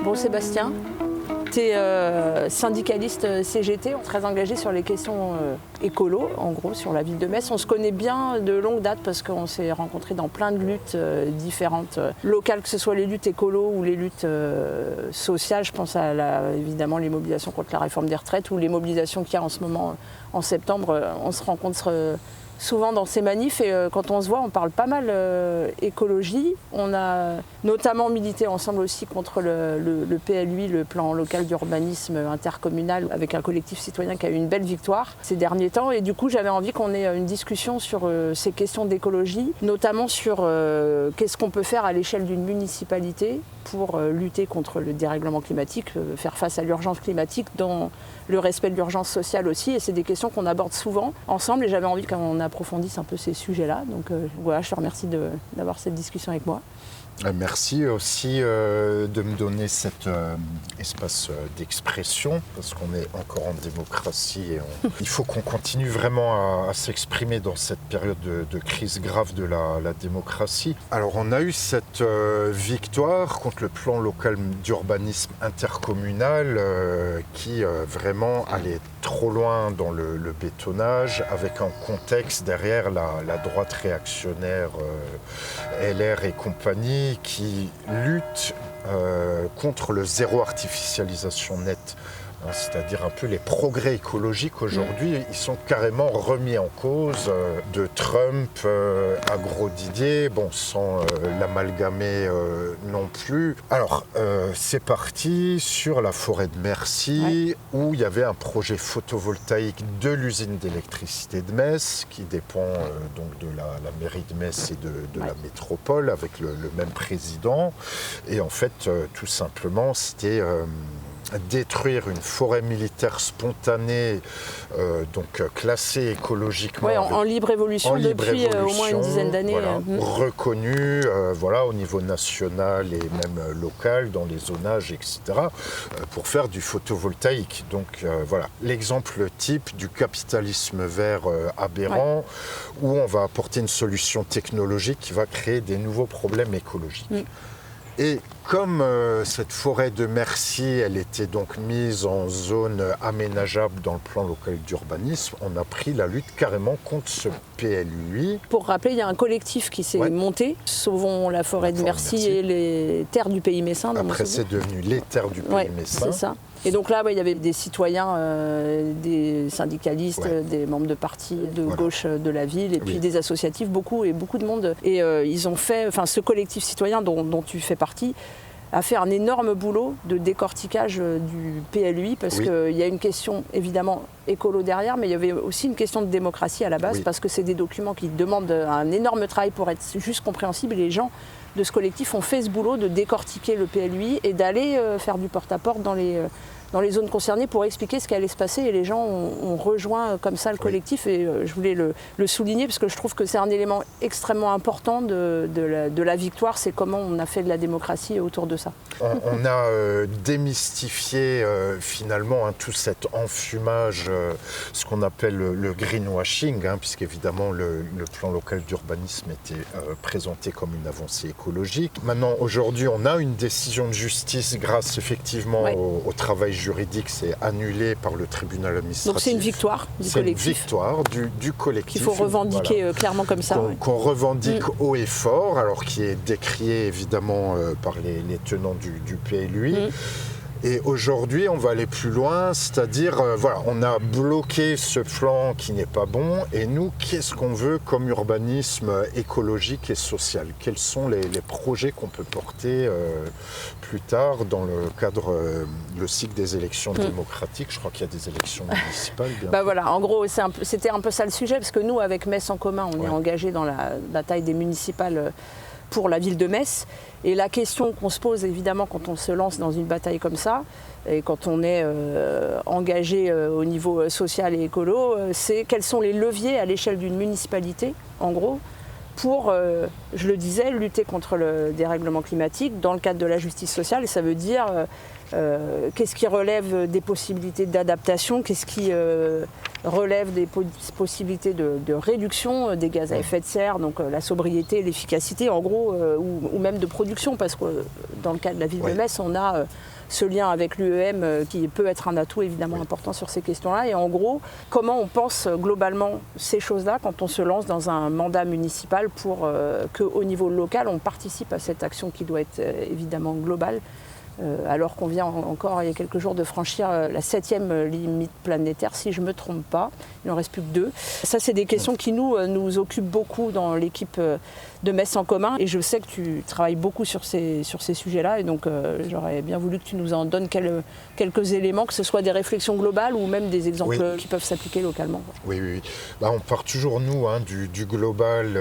Bon Sébastien, tu es syndicaliste CGT, très engagé sur les questions écolo, en gros, sur la ville de Metz. On se connaît bien de longue date parce qu'on s'est rencontrés dans plein de luttes différentes, locales, que ce soit les luttes écolo ou les luttes sociales. Je pense à évidemment les mobilisations contre la réforme des retraites ou les mobilisations qu'il y a en ce moment en septembre. On se rencontre souvent dans ces manifs et quand on se voit, on parle pas mal écologie. On a notamment milité ensemble aussi contre le PLUI, le plan local d'urbanisme intercommunal, avec un collectif citoyen qui a eu une belle victoire ces derniers temps. Et du coup, j'avais envie qu'on ait une discussion sur ces questions d'écologie, notamment sur qu'est-ce qu'on peut faire à l'échelle d'une municipalité pour lutter contre le dérèglement climatique, faire face à l'urgence climatique dans le respect de l'urgence sociale aussi. Et c'est des questions qu'on aborde souvent ensemble et j'avais envie qu'on approfondisse un peu ces sujets-là. Donc voilà, je te remercie d'avoir cette discussion avec moi. Merci aussi de me donner cet espace d'expression, parce qu'on est encore en démocratie et il faut qu'on continue vraiment à s'exprimer dans cette période de crise grave de la démocratie. Alors on a eu cette victoire contre le plan local d'urbanisme intercommunal qui vraiment allait trop loin dans le bétonnage, avec un contexte derrière la droite réactionnaire LR et compagnie, qui lutte contre le zéro artificialisation nette. C'est-à-dire un peu les progrès écologiques aujourd'hui, ils sont carrément remis en cause de Trump à Grosdidier, bon, sans l'amalgamer non plus. Alors, c'est parti sur la forêt de Mercy, où il y avait un projet photovoltaïque de l'usine d'électricité de Metz, qui dépend donc de la mairie de Metz et de la métropole, avec le même président. Et en fait, tout simplement, c'était détruire une forêt militaire spontanée, donc classée écologiquement. En libre évolution depuis au moins une dizaine d'années. Voilà, reconnue au niveau national et même local, dans les zonages, etc., pour faire du photovoltaïque. Donc voilà, l'exemple type du capitalisme vert aberrant, où on va apporter une solution technologique qui va créer des nouveaux problèmes écologiques. Et comme cette forêt de Mercy, elle était donc mise en zone aménageable dans le plan local d'urbanisme, on a pris la lutte carrément contre ce PLUI. Pour rappeler, il y a un collectif qui s'est monté, Sauvons la forêt de Mercy et les terres du pays messin. Après, c'est devenu les terres du pays messin. C'est ça. Et donc là, il y avait des citoyens, des syndicalistes, des membres de partis de gauche de la ville, et puis des associatifs, beaucoup de monde. Et ils ont fait, ce collectif citoyen dont tu fais partie, a fait un énorme boulot de décortiquage du PLUI, parce qu'il y a une question évidemment écolo derrière, mais il y avait aussi une question de démocratie à la base, parce que c'est des documents qui demandent un énorme travail pour être juste compréhensibles, et les gens de ce collectif ont fait ce boulot de décortiquer le PLUI et d'aller faire du porte-à-porte dans les zones concernées pour expliquer ce qui allait se passer, et les gens ont rejoint comme ça le collectif, et je voulais le souligner parce que je trouve que c'est un élément extrêmement important de la victoire, c'est comment on a fait de la démocratie autour de ça. On a démystifié finalement tout cet enfumage, ce qu'on appelle le greenwashing, puisqu'évidemment le plan local d'urbanisme était présenté comme une avancée écologique. Maintenant, aujourd'hui, on a une décision de justice grâce effectivement au travail juridique, c'est annulé par le tribunal administratif. Donc c'est une victoire du collectif. C'est une victoire du collectif. Qu'il faut revendiquer clairement comme ça. Qu'on revendique haut et fort, alors qui est décrié évidemment par les tenants du PLUI. Et aujourd'hui, on va aller plus loin, c'est-à-dire, on a bloqué ce plan qui n'est pas bon, et nous, qu'est-ce qu'on veut comme urbanisme écologique et social? Quels sont les projets qu'on peut porter plus tard dans le cadre, le cycle des élections démocratiques? Je crois qu'il y a des élections municipales. En gros, c'était un peu ça le sujet, parce que nous, avec Metz en commun, on est engagés dans la bataille des municipales pour la ville de Metz. Et la question qu'on se pose évidemment quand on se lance dans une bataille comme ça, et quand on est engagé au niveau social et écolo, c'est quels sont les leviers à l'échelle d'une municipalité, en gros, pour, je le disais, lutter contre le dérèglement climatique dans le cadre de la justice sociale. Et ça veut dire qu'est-ce qui relève des possibilités d'adaptation, qu'est-ce qui relève des possibilités de réduction des gaz à effet de serre, donc la sobriété, l'efficacité en gros, ou même de production, parce que dans le cas de la ville de Metz, on a ce lien avec l'UEM qui peut être un atout évidemment important sur ces questions-là. Et en gros, comment on pense globalement ces choses-là quand on se lance dans un mandat municipal pour qu'au niveau local, on participe à cette action qui doit être évidemment globale, alors qu'on vient encore il y a quelques jours de franchir la 7e limite planétaire, si je ne me trompe pas. Il n'en reste plus que 2. Ça, c'est des questions qui nous occupent beaucoup dans l'équipe de Metz en commun. Et je sais que tu travailles beaucoup sur ces sujets-là. Et donc, j'aurais bien voulu que tu nous en donnes quelques éléments, que ce soit des réflexions globales ou même des exemples qui peuvent s'appliquer localement. Oui. Bah, on part toujours, nous, du global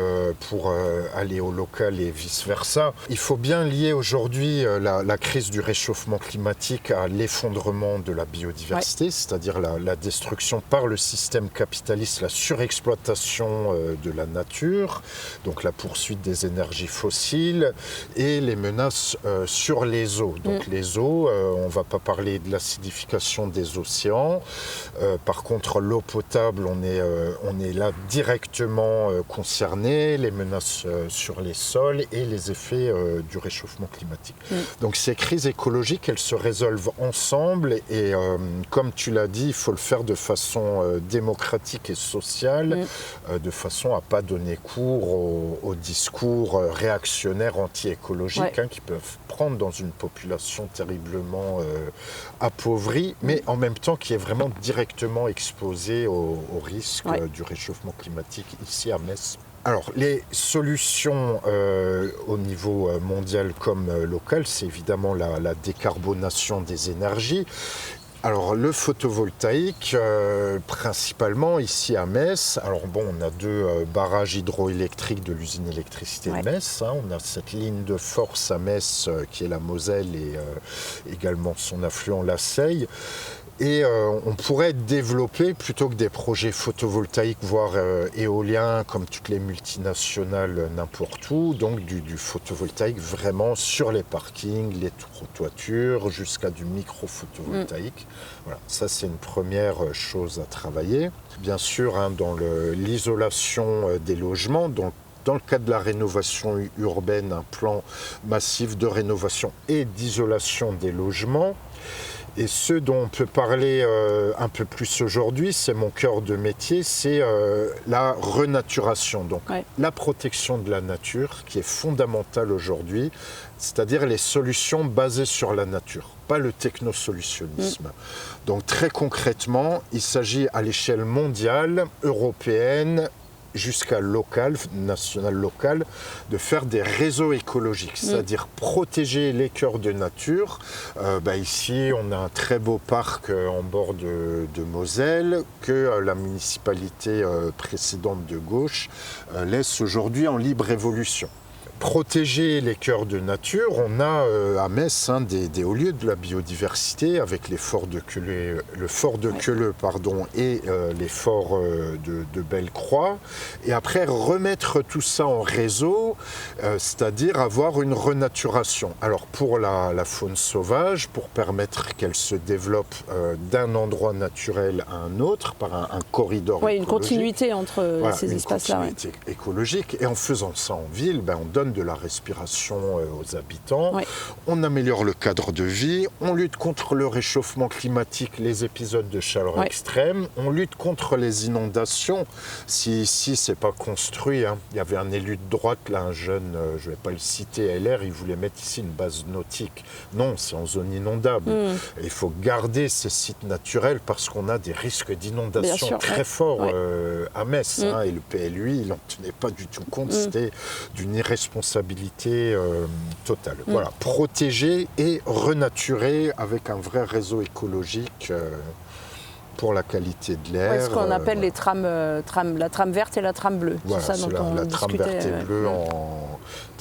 pour aller au local et vice-versa. Il faut bien lier aujourd'hui la crise du réchauffement climatique à l'effondrement de la biodiversité, c'est-à-dire la destruction par le système capitaliste, la surexploitation de la nature, donc la poursuite des énergies fossiles et les menaces sur les eaux. Donc les eaux, on ne va pas parler de l'acidification des océans. Par contre, l'eau potable, on est là directement concerné, les menaces sur les sols et les effets du réchauffement climatique. Donc ces crises écologiques, elles se résolvent ensemble et comme tu l'as dit, il faut le faire de façon démocratique et sociale, de façon à ne pas donner cours aux discours réactionnaires anti-écologiques qui peuvent prendre dans une population terriblement appauvrie, mais en même temps qui est vraiment directement exposée au risque du réchauffement climatique ici à Metz. Alors, les solutions au niveau mondial comme local, c'est évidemment la décarbonation des énergies. Alors, le photovoltaïque, principalement ici à Metz. Alors bon, on a 2 barrages hydroélectriques de l'usine électricité de Metz. On a cette ligne de force à Metz qui est la Moselle et également son affluent la Seille. Et on pourrait développer, plutôt que des projets photovoltaïques, voire éoliens, comme toutes les multinationales n'importe où, donc du photovoltaïque vraiment sur les parkings, les toitures, jusqu'à du micro-photovoltaïque. Voilà, ça c'est une première chose à travailler. Bien sûr, dans l'isolation des logements, donc dans le cadre de la rénovation urbaine, un plan massif de rénovation et d'isolation des logements. Et ce dont on peut parler un peu plus aujourd'hui, c'est mon cœur de métier, c'est la renaturation, donc la protection de la nature qui est fondamentale aujourd'hui, c'est-à-dire les solutions basées sur la nature, pas le technosolutionnisme. Donc très concrètement, il s'agit à l'échelle mondiale, européenne, jusqu'à national local, de faire des réseaux écologiques, c'est-à-dire protéger les cœurs de nature. Ici, on a un très beau parc en bord de Moselle que la municipalité précédente de gauche laisse aujourd'hui en libre évolution. Protéger les cœurs de nature, on a à Metz des hauts lieux de la biodiversité avec le fort de Queuleux et les forts de Belle-Croix. Et après, remettre tout ça en réseau, c'est-à-dire avoir une renaturation. Alors pour la faune sauvage, pour permettre qu'elle se développe d'un endroit naturel à un autre, par un corridor écologique. Une continuité entre ces espaces-là. Une continuité écologique. Et en faisant ça en ville, on donne de la respiration aux habitants, on améliore le cadre de vie, on lutte contre le réchauffement climatique, les épisodes de chaleur extrême, on lutte contre les inondations. Si ici c'est pas construit, il y avait un élu de droite, là, un jeune, je vais pas le citer, LR, il voulait mettre ici une base nautique. Non, c'est en zone inondable. Et il faut garder ces sites naturels parce qu'on a des risques d'inondation très forts à Metz. Et le PLUI, il n'en tenait pas du tout compte, c'était d'une irresponsabilité totale. Voilà, protéger et renaturer avec un vrai réseau écologique pour la qualité de l'air. Ce qu'on appelle les trams, la trame verte et la trame bleue. Voilà, c'est ça dont on la trame discutait. verte et bleue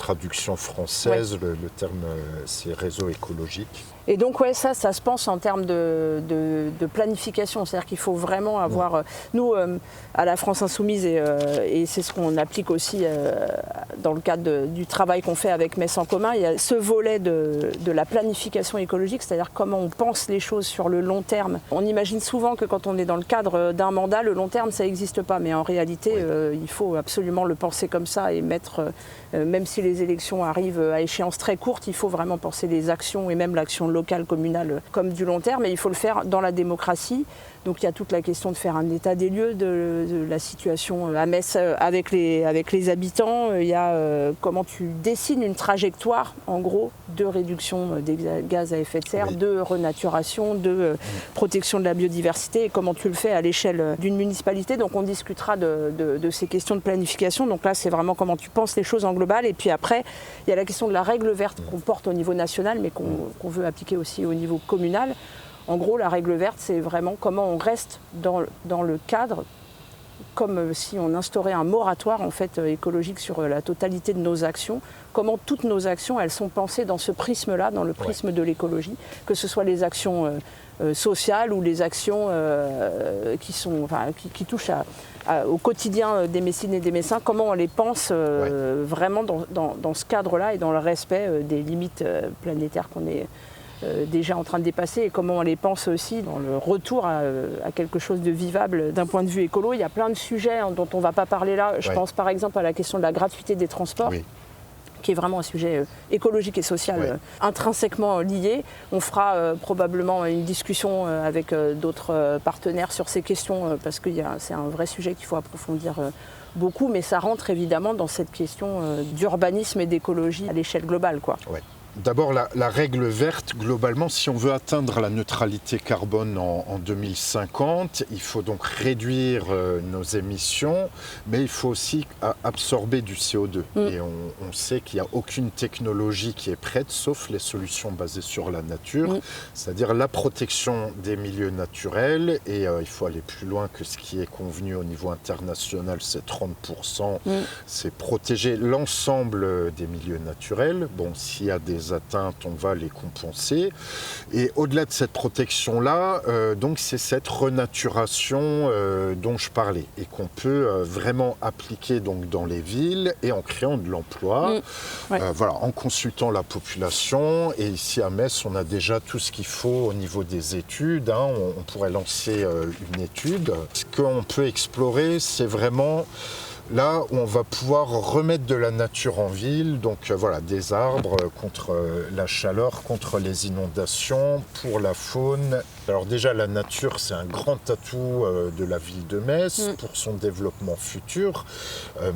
traduction française, le terme c'est réseau écologique. Et donc ça se pense en termes de planification, c'est-à-dire qu'il faut vraiment avoir, nous à la France Insoumise, et c'est ce qu'on applique aussi dans le cadre du travail qu'on fait avec Metz en commun, il y a ce volet de la planification écologique, c'est-à-dire comment on pense les choses sur le long terme. On imagine souvent que quand on est dans le cadre d'un mandat, le long terme ça n'existe pas, mais en réalité il faut absolument le penser comme ça et mettre, même si les élections arrivent à échéance très courte, il faut vraiment penser les actions et même l'action locale, communale, comme du long terme, et il faut le faire dans la démocratie. Donc il y a toute la question de faire un état des lieux de la situation à Metz avec les habitants. Il y a comment tu dessines une trajectoire, en gros, de réduction des gaz à effet de serre, de renaturation, de protection de la biodiversité, et comment tu le fais à l'échelle d'une municipalité. Donc on discutera de ces questions de planification. Donc là, c'est vraiment comment tu penses les choses en global. Et puis après, il y a la question de la règle verte qu'on porte au niveau national, mais qu'on veut appliquer aussi au niveau communal. En gros, la règle verte, c'est vraiment comment on reste dans le cadre, comme si on instaurait un moratoire en fait, écologique sur la totalité de nos actions. Comment toutes nos actions, elles sont pensées dans ce prisme-là, dans le prisme de l'écologie, que ce soit les actions sociales ou les actions qui touchent au quotidien des Messines et des Messins, comment on les pense vraiment dans ce cadre-là et dans le respect des limites planétaires qu'on est déjà en train de dépasser, et comment on les pense aussi dans le retour à quelque chose de vivable d'un point de vue écolo. Il y a plein de sujets dont on ne va pas parler là. Je pense par exemple à la question de la gratuité des transports. Qui est vraiment un sujet écologique et social intrinsèquement lié. On fera probablement une discussion avec d'autres partenaires sur ces questions parce que c'est un vrai sujet qu'il faut approfondir beaucoup, mais ça rentre évidemment dans cette question d'urbanisme et d'écologie à l'échelle globale, quoi. D'abord, la règle verte, globalement, si on veut atteindre la neutralité carbone en 2050, il faut donc réduire nos émissions, mais il faut aussi absorber du CO2. Et on sait qu'il n'y a aucune technologie qui est prête, sauf les solutions basées sur la nature, c'est-à-dire la protection des milieux naturels. Et il faut aller plus loin que ce qui est convenu au niveau international, c'est 30%. C'est protéger l'ensemble des milieux naturels. Bon, s'il y a des atteintes, on va les compenser. Et au-delà de cette protection-là, donc c'est cette renaturation dont je parlais et qu'on peut vraiment appliquer donc dans les villes et en créant de l'emploi, en consultant la population. Et ici à Metz, on a déjà tout ce qu'il faut au niveau des études. On pourrait lancer une étude. Ce qu'on peut explorer, c'est vraiment là où on va pouvoir remettre de la nature en ville, donc des arbres contre la chaleur, contre les inondations, pour la faune. Alors déjà, la nature, c'est un grand atout de la ville de Metz pour son développement futur.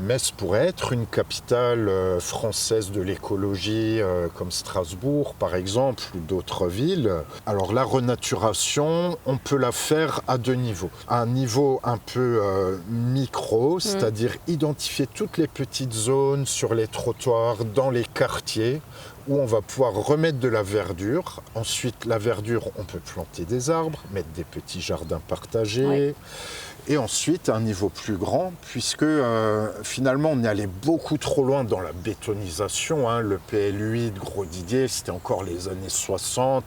Metz pourrait être une capitale française de l'écologie, comme Strasbourg, par exemple, ou d'autres villes. Alors la renaturation, on peut la faire à deux niveaux. À un niveau un peu micro, c'est-à-dire identifier toutes les petites zones sur les trottoirs, dans les quartiers, où on va pouvoir remettre de la verdure. Ensuite, la verdure, on peut planter des arbres, mettre des petits jardins partagés. Et ensuite, à un niveau plus grand, puisque finalement, on est allé beaucoup trop loin dans la bétonisation. Le PLU8, Gros Didier, c'était encore les années 60.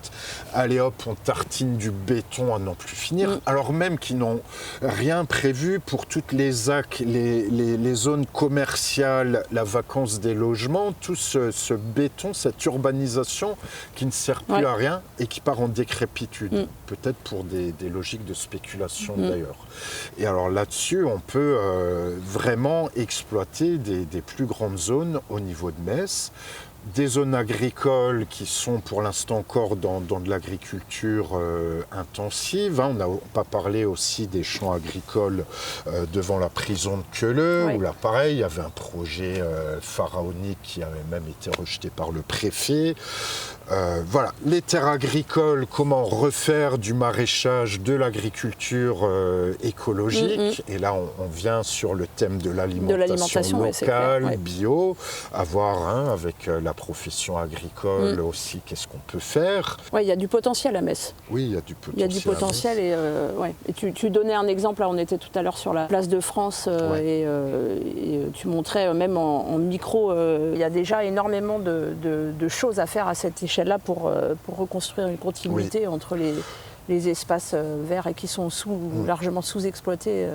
Allez hop, on tartine du béton à n'en plus finir, alors même qu'ils n'ont rien prévu pour toutes les ZAC, les zones commerciales, la vacance des logements, tout ce béton, cette urbanisation qui ne sert plus à rien et qui part en décrépitude, peut-être pour des logiques de spéculation d'ailleurs. Et alors là-dessus, on peut vraiment exploiter des plus grandes zones au niveau de Metz. Des zones agricoles qui sont pour l'instant encore dans de l'agriculture intensive. On n'a pas parlé aussi des champs agricoles devant la prison de Queuleux, où là pareil, il y avait un projet pharaonique qui avait même été rejeté par le préfet. Les terres agricoles, comment refaire du maraîchage, de l'agriculture écologique. Et là, on vient sur le thème de l'alimentation locale, bio, à voir avec la la profession agricole aussi, qu'est-ce qu'on peut faire. Oui, il y a du potentiel à Metz. Oui, il y a du potentiel. Il y a du potentiel et tu donnais un exemple, là on était tout à l'heure sur la place de France et tu montrais même en micro, il y a déjà énormément de choses à faire à cette échelle-là pour reconstruire une continuité entre les espaces verts et qui sont largement sous-exploités.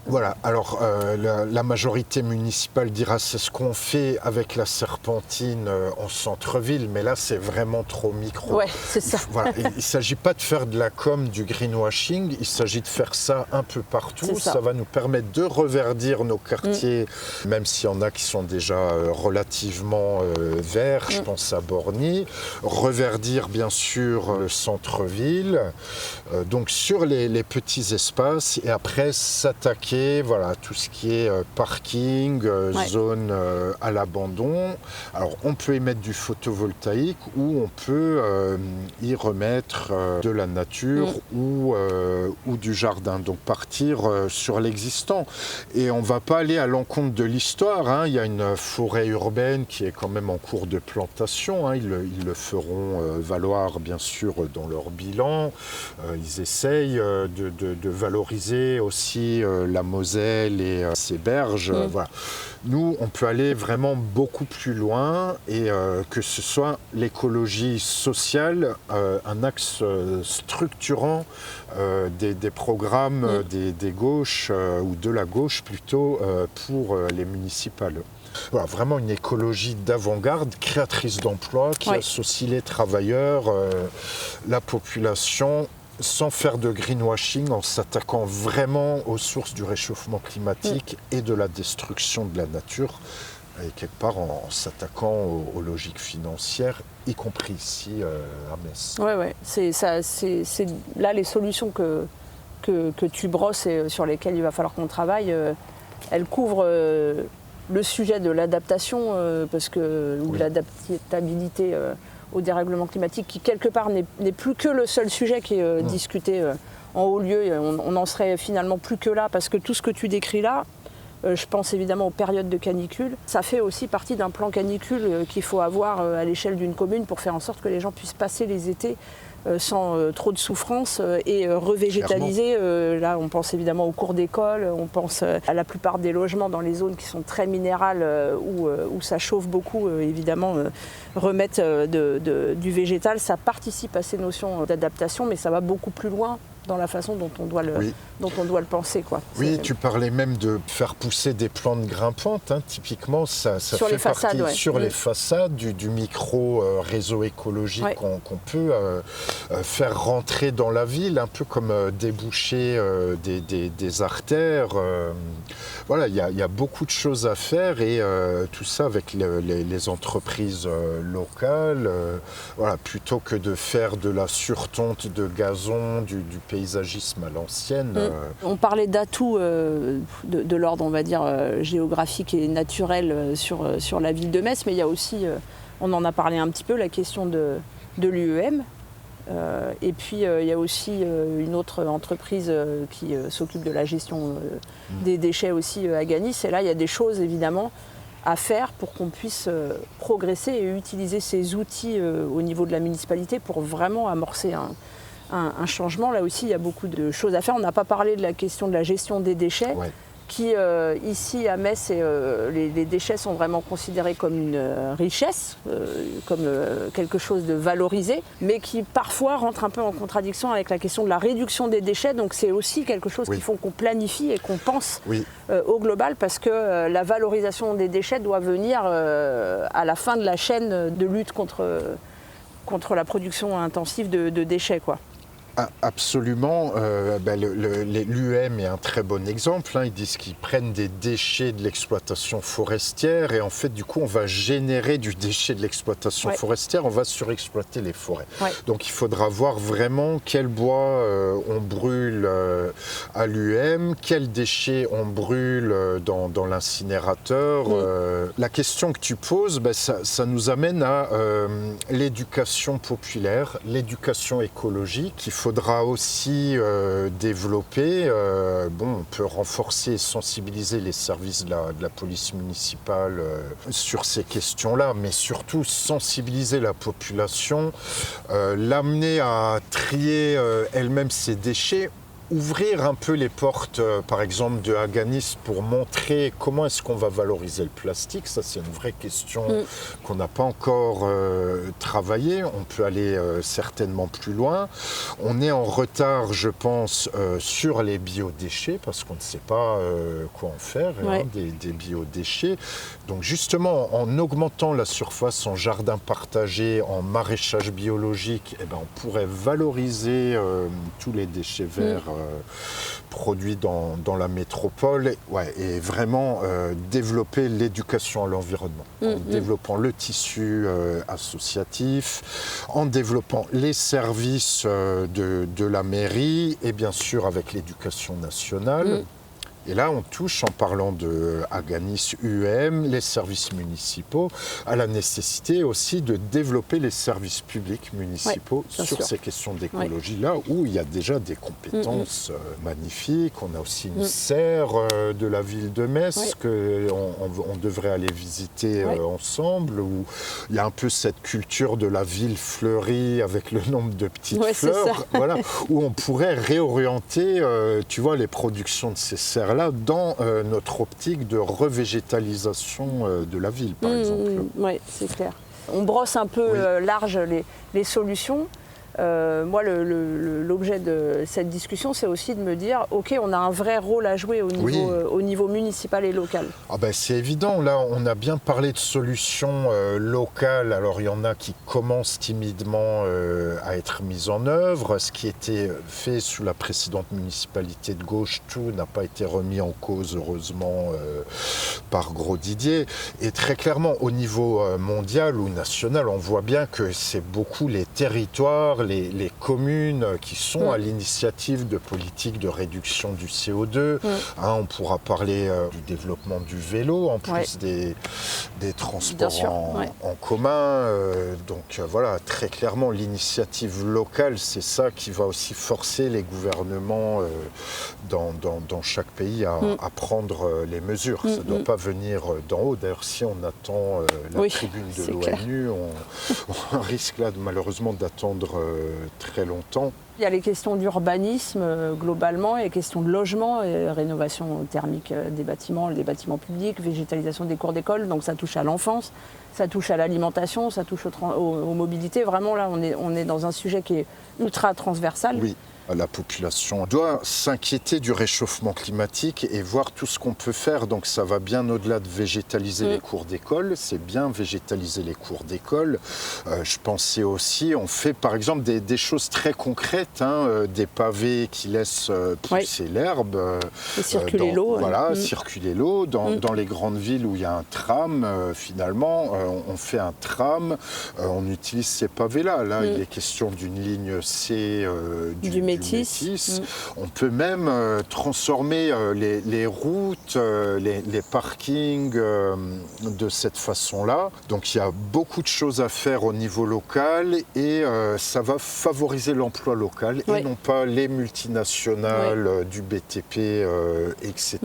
Voilà, alors la majorité municipale dira c'est ce qu'on fait avec la serpentine en centre-ville, mais là c'est vraiment trop micro. Ouais, c'est ça. Voilà, il ne s'agit pas de faire de la com, du greenwashing, il s'agit de faire ça un peu partout. Ça va nous permettre de reverdir nos quartiers, même s'il y en a qui sont déjà relativement verts, je pense à Borny. Reverdir bien sûr le centre-ville, donc sur les petits espaces, et après s'attaquer voilà, tout ce qui est parking, zone à l'abandon. Alors on peut y mettre du photovoltaïque ou on peut y remettre de la nature ou du jardin. Donc partir sur l'existant. Et on ne va pas aller à l'encontre de l'histoire. Hein. Il y a une forêt urbaine qui est quand même en cours de plantation. Hein. Ils le feront valoir bien sûr dans leur bilan. Ils essayent de valoriser aussi la Moselle et ses berges. Voilà. Nous, on peut aller vraiment beaucoup plus loin et que ce soit l'écologie sociale, un axe structurant des programmes des gauches ou de la gauche plutôt pour les municipales. Voilà, vraiment une écologie d'avant-garde, créatrice d'emplois, qui associe les travailleurs, la population, sans faire de greenwashing, en s'attaquant vraiment aux sources du réchauffement climatique et de la destruction de la nature, et quelque part en s'attaquant aux logiques financières, y compris ici à Metz. Oui, c'est là les solutions que tu brosses et sur lesquelles il va falloir qu'on travaille, elles couvrent le sujet de l'adaptation, ou de l'adaptabilité au dérèglement climatique, qui quelque part n'est plus que le seul sujet qui est discuté en haut lieu. On n'en serait finalement plus que là, parce que tout ce que tu décris là, je pense évidemment aux périodes de canicule, ça fait aussi partie d'un plan canicule qu'il faut avoir à l'échelle d'une commune pour faire en sorte que les gens puissent passer les étés sans trop de souffrance et revégétaliser. Là, on pense évidemment aux cours d'école, on pense à la plupart des logements dans les zones qui sont très minérales où ça chauffe beaucoup. Évidemment, remettre du végétal, ça participe à ces notions d'adaptation, mais ça va beaucoup plus loin dans la façon dont on doit le penser. Quoi. Oui, tu parlais même de faire pousser des plantes grimpantes. Hein. Typiquement, ça sur fait les façades, partie sur les façades du micro-réseau écologique qu'on peut faire rentrer dans la ville, un peu comme déboucher des artères. Voilà, il y a beaucoup de choses à faire et tout ça avec les entreprises locales. Voilà, plutôt que de faire de la surtonte de gazon, du paysagisme à l'ancienne. On parlait d'atouts de l'ordre, on va dire, géographique et naturel sur la ville de Metz, mais il y a aussi, on en a parlé un petit peu, la question de l'UEM. Et puis il y a aussi une autre entreprise qui s'occupe de la gestion des déchets aussi à Ganis. Et là, il y a des choses évidemment à faire pour qu'on puisse progresser et utiliser ces outils au niveau de la municipalité pour vraiment amorcer un changement. Là aussi, il y a beaucoup de choses à faire. On n'a pas parlé de la question de la gestion des déchets, qui ici à Metz, les déchets sont vraiment considérés comme une richesse, comme quelque chose de valorisé, mais qui parfois rentre un peu en contradiction avec la question de la réduction des déchets. Donc c'est aussi quelque chose qu'il faut qu'on planifie et qu'on pense au global, parce que la valorisation des déchets doit venir à la fin de la chaîne de lutte contre la production intensive de déchets, quoi. Absolument. L'UEM est un très bon exemple. Hein. Ils disent qu'ils prennent des déchets de l'exploitation forestière et en fait, du coup, on va générer du déchet de l'exploitation forestière. On va surexploiter les forêts. Donc, il faudra voir vraiment quel bois on brûle à l'UEM, quels déchets on brûle dans l'incinérateur. La question que tu poses, ça nous amène à l'éducation populaire, l'éducation écologique. Il faut faudra aussi développer, on peut renforcer et sensibiliser les services de la police municipale sur ces questions-là, mais surtout sensibiliser la population, l'amener à trier elle-même ses déchets. Ouvrir un peu les portes, par exemple, de Haganis pour montrer comment est-ce qu'on va valoriser le plastique. Ça, c'est une vraie question qu'on n'a pas encore travaillée. On peut aller certainement plus loin. On est en retard, je pense, sur les biodéchets parce qu'on ne sait pas quoi en faire, des biodéchets. Donc justement, en augmentant la surface en jardin partagé, en maraîchage biologique, on pourrait valoriser tous les déchets verts produits dans la métropole et vraiment développer l'éducation à l'environnement en développant le tissu associatif, en développant les services de la mairie et bien sûr avec l'éducation nationale. Et là, on touche, en parlant de Haganis UEM, les services municipaux, à la nécessité aussi de développer les services publics municipaux sur ces questions d'écologie, là où il y a déjà des compétences magnifiques. On a aussi une serre de la ville de Metz qu'on devrait aller visiter ensemble, où il y a un peu cette culture de la ville fleurie avec le nombre de petites fleurs, où on pourrait réorienter, tu vois, les productions de ces serres-là dans notre optique de revégétalisation de la ville, par exemple. Oui, c'est clair. On brosse un peu large les solutions. Moi, l'objet de cette discussion, c'est aussi de me dire, OK, on a un vrai rôle à jouer au niveau municipal et local. C'est évident. Là, on a bien parlé de solutions locales. Alors, il y en a qui commencent timidement à être mises en œuvre. Ce qui était fait sous la précédente municipalité de gauche, tout n'a pas été remis en cause, heureusement, par Grosdidier. Et très clairement, au niveau mondial ou national, on voit bien que c'est beaucoup les territoires, les communes qui sont à l'initiative de politiques de réduction du CO2. On pourra parler du développement du vélo, en plus des transports en commun. Donc voilà, très clairement, l'initiative locale, c'est ça qui va aussi forcer les gouvernements dans chaque pays à prendre les mesures. Ça ne doit pas venir d'en haut. D'ailleurs, si on attend la tribune de l'ONU, on risque là, malheureusement, d'attendre très longtemps. Il y a les questions d'urbanisme globalement, et les questions de logement, rénovation thermique des bâtiments publics, végétalisation des cours d'école, donc ça touche à l'enfance, ça touche à l'alimentation, ça touche aux mobilités. Vraiment là, on est dans un sujet qui est ultra transversal. Oui. La population doit s'inquiéter du réchauffement climatique et voir tout ce qu'on peut faire. Donc ça va bien au-delà de végétaliser les cours d'école. C'est bien végétaliser les cours d'école. Je pensais aussi, on fait par exemple des choses très concrètes, des pavés qui laissent pousser l'herbe. Et circuler l'eau. Circuler l'eau. Dans les grandes villes où il y a un tram, finalement, on fait un tram, on utilise ces pavés-là. Là, il est question d'une ligne C du Métis. On peut même transformer les routes, les parkings de cette façon-là. Donc il y a beaucoup de choses à faire au niveau local et ça va favoriser l'emploi local et non pas les multinationales du BTP, etc.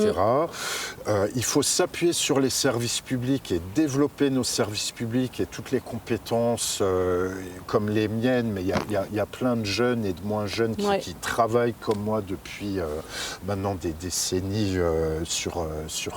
Il faut s'appuyer sur les services publics et développer nos services publics et toutes les compétences comme les miennes, mais il y a plein de jeunes et de moins jeunes qui travaillent comme moi depuis maintenant des décennies sur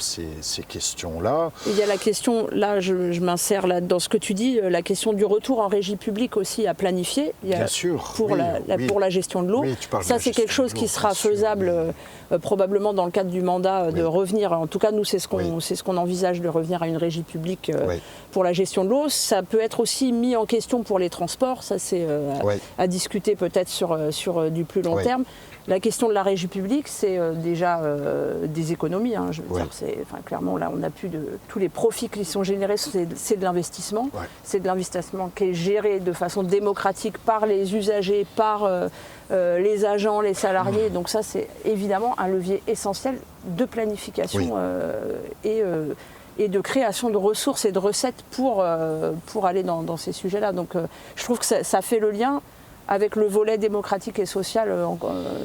ces questions-là. Il y a la question, là je m'insère là, dans ce que tu dis, la question du retour en régie publique aussi à planifier. Bien sûr. Pour la gestion de l'eau. Ça c'est quelque chose qui sera faisable probablement dans le cadre du mandat de revenir, en tout cas nous c'est ce qu'on envisage, de revenir à une régie publique pour la gestion de l'eau. Ça peut être aussi mis en question pour les transports, ça c'est à discuter peut-être sur du plus long terme. La question de la régie publique, c'est déjà des économies. Je veux dire, clairement, là, on n'a plus de... Tous les profits qui sont générés, c'est de l'investissement. C'est de l'investissement qui est géré de façon démocratique par les usagers, par les agents, les salariés. Donc ça, c'est évidemment un levier essentiel de planification et de création de ressources et de recettes pour aller dans ces sujets-là. Donc je trouve que ça fait le lien avec le volet démocratique et social.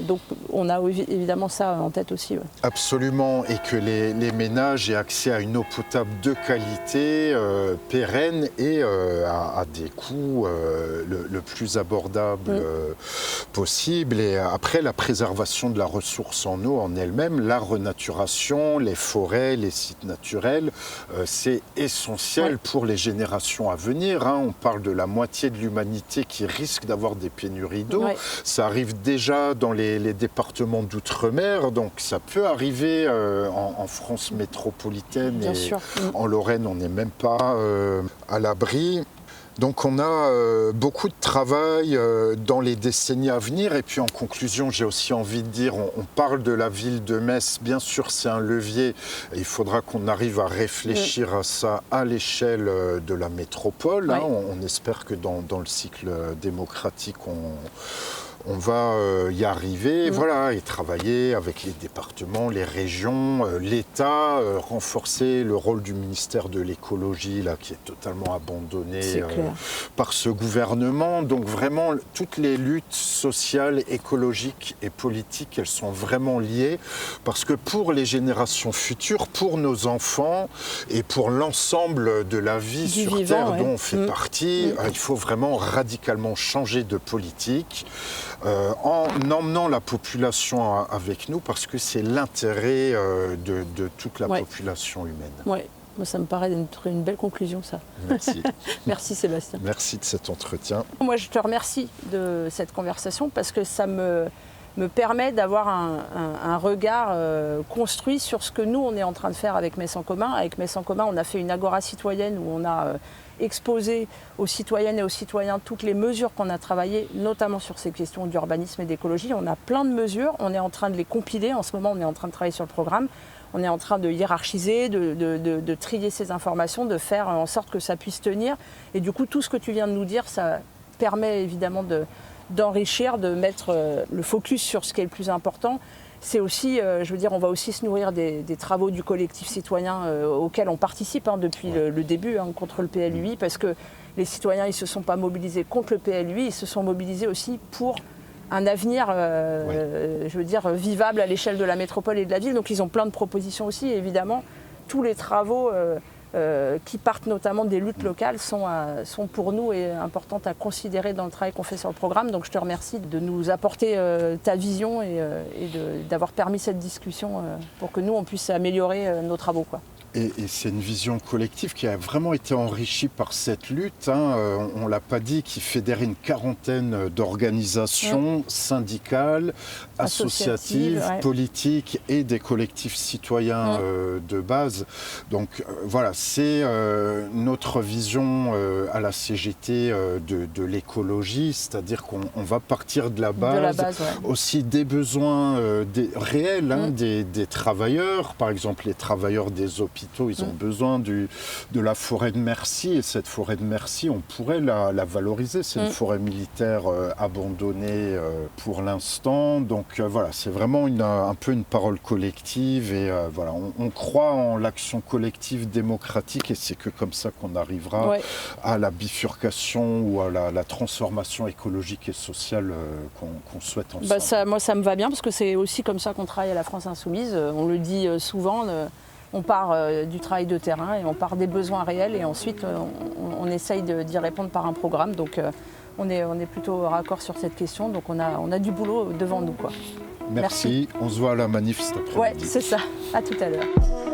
Donc on a évidemment ça en tête aussi. Ouais. Absolument, et que les ménages aient accès à une eau potable de qualité, pérenne et à des coûts le plus abordable possible. Et après, la préservation de la ressource en eau en elle-même, la renaturation, les forêts, les sites naturels, c'est essentiel pour les générations à venir. Hein. On parle de la moitié de l'humanité qui risque d'avoir des pénuries d'eau. Ouais. Ça arrive déjà dans les départements d'outre-mer, donc ça peut arriver en France métropolitaine. Bien et sûr. En Lorraine, on n'est même pas à l'abri. Donc on a beaucoup de travail dans les décennies à venir. Et puis en conclusion, j'ai aussi envie de dire, on parle de la ville de Metz, bien sûr c'est un levier, il faudra qu'on arrive à réfléchir à ça à l'échelle de la métropole. Hein. On espère que dans le cycle démocratique, on va y arriver, voilà, et travailler avec les départements, les régions, l'État, renforcer le rôle du ministère de l'écologie, là, qui est totalement abandonné par ce gouvernement. Donc vraiment, toutes les luttes sociales, écologiques et politiques, elles sont vraiment liées, parce que pour les générations futures, pour nos enfants et pour l'ensemble de la vie sur Terre dont on fait partie, il faut vraiment radicalement changer de politique. En emmenant la population avec nous, parce que c'est l'intérêt de toute la population humaine. Oui, moi ça me paraît être une belle conclusion, ça. Merci. Merci Sébastien. Merci de cet entretien. Moi je te remercie de cette conversation, parce que ça me permet d'avoir un regard construit sur ce que nous on est en train de faire avec Metz en commun. Avec Metz en commun, on a fait une agora citoyenne où on a exposer aux citoyennes et aux citoyens toutes les mesures qu'on a travaillées, notamment sur ces questions d'urbanisme et d'écologie. On a plein de mesures, on est en train de les compiler. En ce moment, on est en train de travailler sur le programme. On est en train de hiérarchiser, de trier ces informations, de faire en sorte que ça puisse tenir. Et du coup, tout ce que tu viens de nous dire, ça permet évidemment d'enrichir, de mettre le focus sur ce qui est le plus important. C'est aussi, je veux dire, on va aussi se nourrir des travaux du collectif citoyen auquel on participe depuis le début contre le PLUI, parce que les citoyens, ils ne se sont pas mobilisés contre le PLUI, ils se sont mobilisés aussi pour un avenir, je veux dire, vivable à l'échelle de la métropole et de la ville. Donc ils ont plein de propositions aussi, et évidemment, tous les travaux qui partent notamment des luttes locales sont pour nous importantes à considérer dans le travail qu'on fait sur le programme. Donc je te remercie de nous apporter ta vision et d'avoir permis cette discussion pour que nous, on puisse améliorer nos travaux, quoi. Et c'est une vision collective qui a vraiment été enrichie par cette lutte. Hein. On ne l'a pas dit, qui fédère une quarantaine d'organisations syndicales, associatives, politiques et des collectifs citoyens de base. Donc voilà, c'est notre vision à la CGT de l'écologie, c'est-à-dire qu'on va partir de la base, aussi des besoins réels des travailleurs, par exemple les travailleurs des hôpitaux. Ils ont besoin de la forêt de Mercy, et cette forêt de Mercy, on pourrait la valoriser. C'est une forêt militaire abandonnée pour l'instant. Donc voilà, c'est vraiment un peu une parole collective, et voilà, on croit en l'action collective démocratique, et c'est que comme ça qu'on arrivera à la bifurcation ou à la transformation écologique et sociale qu'on souhaite ensemble. Moi, ça me va bien, parce que c'est aussi comme ça qu'on travaille à la France Insoumise. On le dit souvent. On part du travail de terrain et on part des besoins réels, et ensuite on essaye d'y répondre par un programme. Donc on est plutôt raccord sur cette question, donc on a du boulot devant nous, quoi. Merci. On se voit à la manif cet après-midi. Ouais, c'est ça. À tout à l'heure.